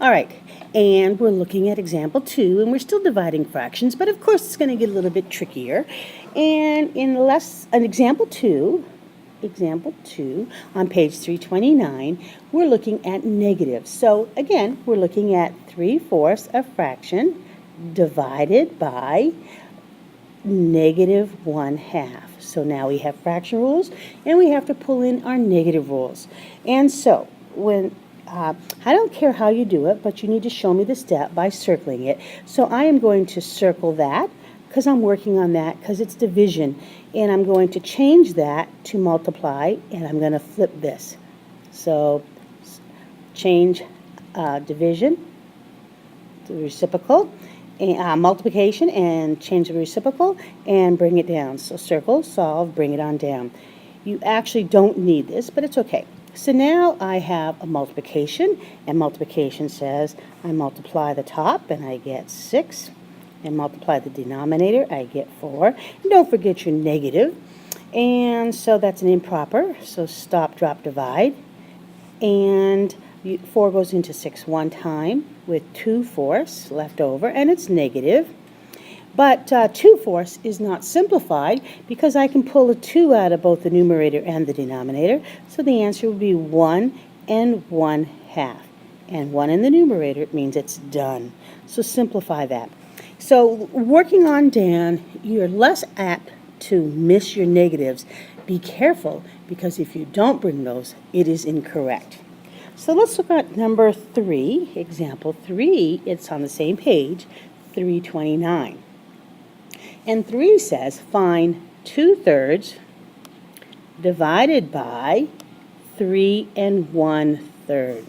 All right, and we're looking at example 2, and we're still dividing fractions, but of course it's going to get a little bit trickier. And in example 2, on page 329, we're looking at negatives. So again, we're looking at 3/4 a fraction divided by negative 1/2. So now we have fraction rules, and we have to pull in our negative rules. And so when I don't care how you do it, but you need to show me the step by circling it. So I am going to circle that because I'm working on that because it's division. And I'm going to change that to multiply, and I'm going to flip this. So change division to reciprocal, and multiplication, and change the reciprocal and bring it down. So circle, solve, bring it on down. You actually don't need this, but it's okay. So now I have a multiplication, and multiplication says I multiply the top and I get 6, and multiply the denominator, I get 4. And don't forget your negative. And so that's an improper, so stop, drop, divide. And 4 goes into 6 one time with 2/4 left over, and it's negative. But 2/4 is not simplified because I can pull a 2 out of both the numerator and the denominator. So the answer would be 1 and 1/2. And 1 in the numerator means it's done. So simplify that. So working on down, you're less apt to miss your negatives. Be careful, because if you don't bring those, it is incorrect. So let's look at number 3, example 3. It's on the same page, 329. And 3 says, find 2/3 divided by 3 1/3.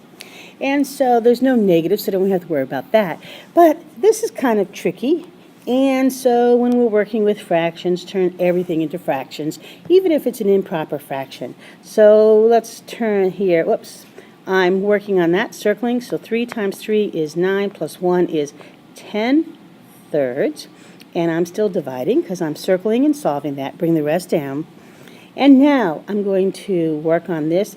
And so there's no negative, so don't have to worry about that. But this is kind of tricky. And so when we're working with fractions, turn everything into fractions, even if it's an improper fraction. So let's turn here. Whoops. I'm working on that, circling. So 3 times 3 is 9, plus 1 is 10/3. And I'm still dividing because I'm circling and solving that. Bring the rest down. And now I'm going to work on this.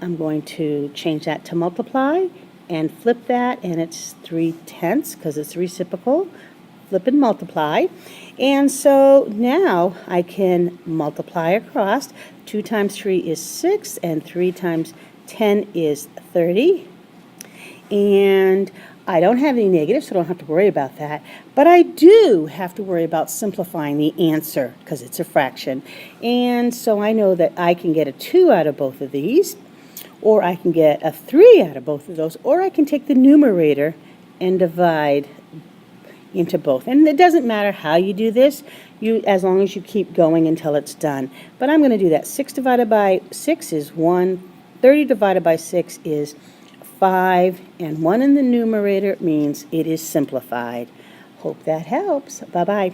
I'm going to change that to multiply and flip that, and it's 3/10 because it's reciprocal. Flip and multiply. And so now I can multiply across. 2 times 3 is 6, and 3 times 10 is 30. And I don't have any negatives, so I don't have to worry about that. But I do have to worry about simplifying the answer because it's a fraction. And so I know that I can get a 2 out of both of these, or I can get a 3 out of both of those, or I can take the numerator and divide into both. And it doesn't matter how you do this, as long as you keep going until it's done. But I'm going to do that. 6 divided by 6 is 1. 30 divided by 6 is 5, and 1 in the numerator means it is simplified. Hope that helps. Bye-bye.